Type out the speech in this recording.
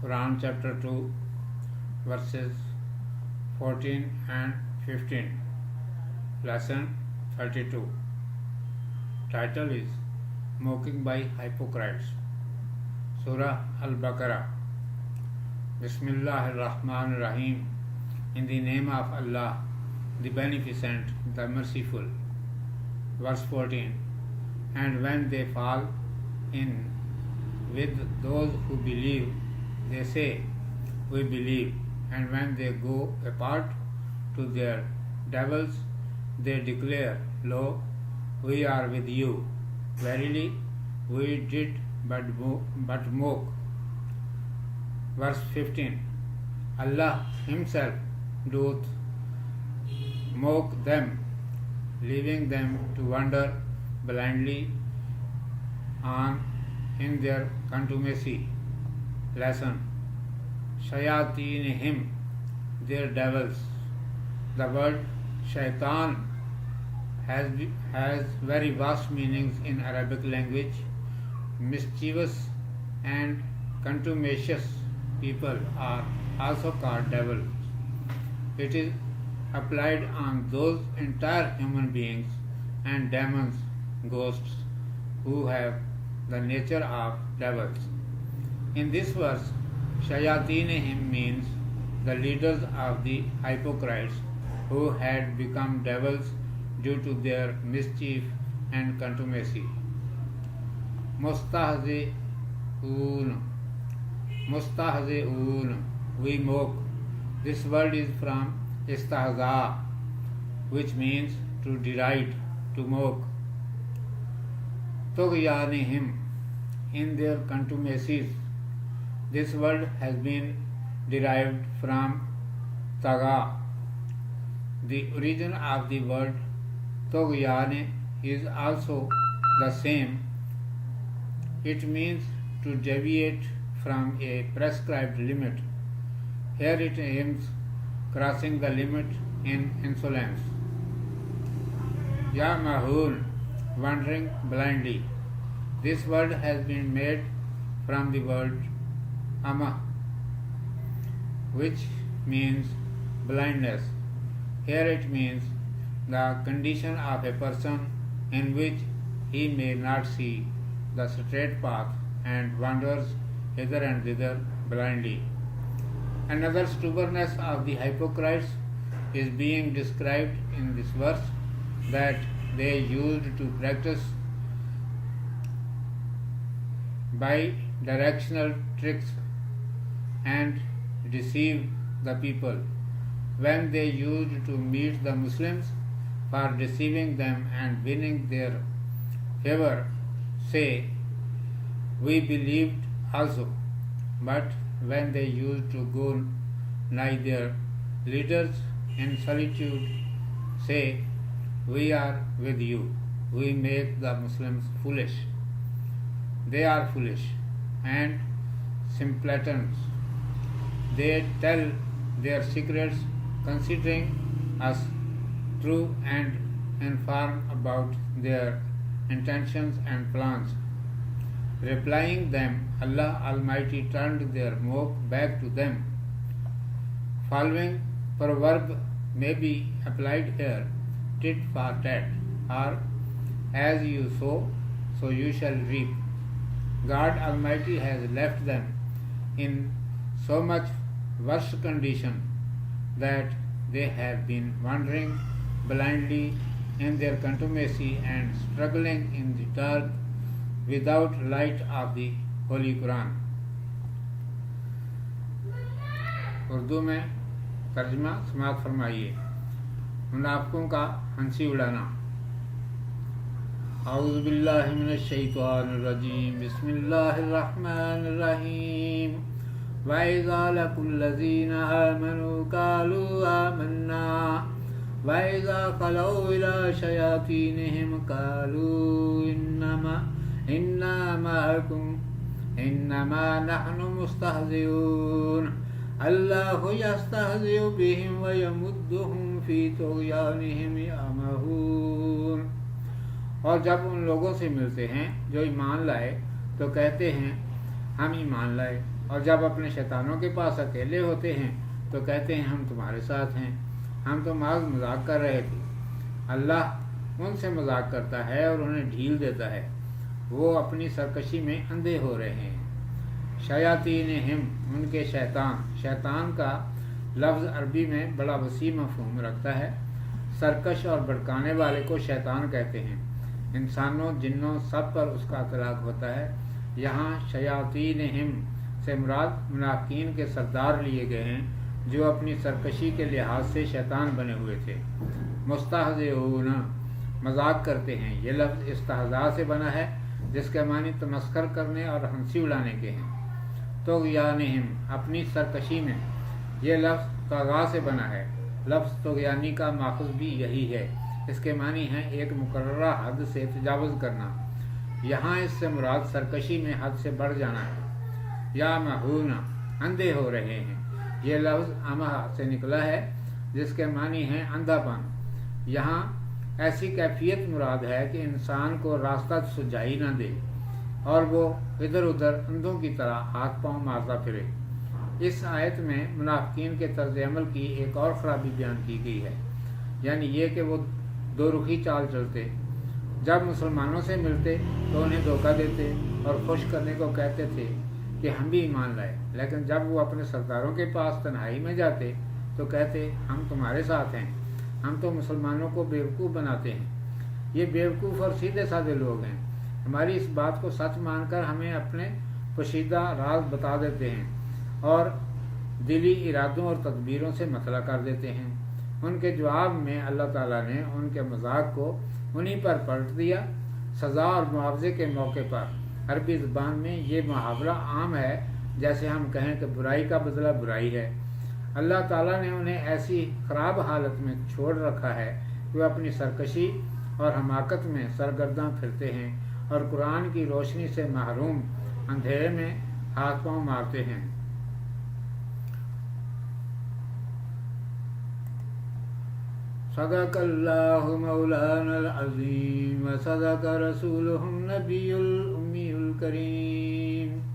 Quran chapter 2 verses 14 and 15. Lesson 32. Title is Mocking by Hypocrites. Surah Al-Baqarah. Bismillahir Rahmanir Rahim. In the name of Allah, the Beneficent, the Merciful. Verse 14. And when they fall in with those who believe, they say, we believe. And when they go apart to their devils, they declare, lo, we are with you. Verily, we did but mock. Verse 15. Allah Himself doth mock them, leaving them to wander blindly on in their contumacy. Lesson. Shayatinihim, their devils. The word shaitan has very vast meanings in Arabic language. Mischievous and contumacious people are also called devils. It is applied on those entire human beings and demons, ghosts, who have the nature of devils. In this verse, Shayatinihim means the leaders of the hypocrites who had become devils due to their mischief and contumacy. Mustahzi'un, we mock. This word is from istahza, which means to deride, to mock. Tughyanihim, in their contumacies. This word has been derived from tagha. The origin of the word tughyane is also the same. It means to deviate from a prescribed limit. Here it aims crossing the limit in insolence. Ya'mahun, wandering blindly. This word has been made from the word ama, which means blindness. Here it means the condition of a person in which he may not see the straight path and wanders hither and thither blindly. Another stubbornness of the hypocrites is being described in this verse, that they used to practice bi-directional tricks and deceive the people. When they used to meet the Muslims for deceiving them and winning their favor, say, we believed also. But when they used to go nigh their leaders in solitude, say, we are with you. We make the Muslims foolish. They are foolish and simpletons. They tell their secrets, considering us true and informed about their intentions and plans. Replying them, Allah Almighty turned their mock back to them. Following proverb may be applied here, tit for tat, or as you sow, so you shall reap. God Almighty has left them in so much worse condition that they have been wandering blindly in their contumacy and struggling in the dark without light of the Holy Quran. Urdu میں ترجمہ سماعت فرمائیے. منافقوں کا ہنسی اڑانا. اعوذ باللہ من الشیطان الرجیم. بسم اللہ الرحمن الرحیم. وَإِذَا لَقُوا الَّذِينَ آمَنُوا قَالُوا آمَنَّا وَإِذَا خَلَوْا إِلَىٰ شَيَاطِينِهِمْ قَالُوا إِنَّا مَعَكُمْ إِنَّمَا نَحْنُ مُسْتَهْزِئُونَ اللَّهُ يَسْتَهْزِئُ بِهِمْ وَيَمُدُّهُمْ فِي طُغْيَانِهِمْ يَعْمَهُونَ. اور جب ان لوگوں سے ملتے ہیں جو ایمان لائے تو کہتے ہیں ہم ایمان لائے. اور جب اپنے شیطانوں کے پاس اکیلے ہوتے ہیں تو کہتے ہیں ہم تمہارے ساتھ ہیں، ہم تو محض مذاق کر رہے تھے۔ اللہ ان سے مذاق کرتا ہے اور انہیں ڈھیل دیتا ہے، وہ اپنی سرکشی میں اندھے ہو رہے ہیں۔ شیاطینہم، ان کے شیطان۔ شیطان کا لفظ عربی میں بڑا وسیع مفہوم رکھتا ہے۔ سرکش اور بھڑکانے والے کو شیطان کہتے ہیں۔ انسانوں، جنوں سب پر اس کا اطلاق ہوتا ہے۔ یہاں شیاطینہم سے مراد منافقین کے سردار لیے گئے ہیں جو اپنی سرکشی کے لحاظ سے شیطان بنے ہوئے تھے۔ مستہزئون، مذاق کرتے ہیں۔ یہ لفظ استہزاء سے بنا ہے جس کے معنی تمسخر کرنے اور ہنسی اڑانے کے ہیں۔ طغیانہم، اپنی سرکشی میں۔ یہ لفظ طغا سے بنا ہے۔ لفظ طغیانی کا ماخذ بھی یہی ہے۔ اس کے معنی ہیں ایک مقررہ حد سے تجاوز کرنا۔ یہاں اس سے مراد سرکشی میں حد سے بڑھ جانا ہے۔ یا مہون، اندھے ہو رہے ہیں۔ یہ لفظ امہ سے نکلا ہے جس کے معنی ہیں اندھا پن۔ یہاں ایسی کیفیت مراد ہے کہ انسان کو راستہ سجائی نہ دے اور وہ ادھر ادھر اندھوں کی طرح ہاتھ پاؤں مارتا پھرے۔ اس آیت میں منافقین کے طرز عمل کی ایک اور خرابی بیان کی گئی ہے، یعنی یہ کہ وہ دو رخی چال چلتے۔ جب مسلمانوں سے ملتے تو انہیں دھوکہ دیتے اور خوش کرنے کو کہتے تھے کہ ہم بھی ایمان لائے، لیکن جب وہ اپنے سرداروں کے پاس تنہائی میں جاتے تو کہتے ہم تمہارے ساتھ ہیں، ہم تو مسلمانوں کو بیوقوف بناتے ہیں۔ یہ بیوقوف اور سیدھے سادے لوگ ہیں، ہماری اس بات کو سچ مان کر ہمیں اپنے پوشیدہ راز بتا دیتے ہیں اور دلی ارادوں اور تدبیروں سے مطلع کر دیتے ہیں۔ ان کے جواب میں اللہ تعالیٰ نے ان کے مذاق کو انہی پر پلٹ دیا۔ سزا اور معاوضے کے موقع پر عربی زبان میں یہ محاورہ عام ہے، جیسے ہم کہیں کہ برائی کا بدلہ برائی ہے۔ اللہ تعالیٰ نے انہیں ایسی خراب حالت میں چھوڑ رکھا ہے کہ وہ اپنی سرکشی اور حماقت میں سرگرداں پھرتے ہیں اور قرآن کی روشنی سے محروم اندھیرے میں ہاتھ پاؤں مارتے ہیں۔ صدق اللہ مولانا العظیم و صدق رسولہ النبی الامی الکریم۔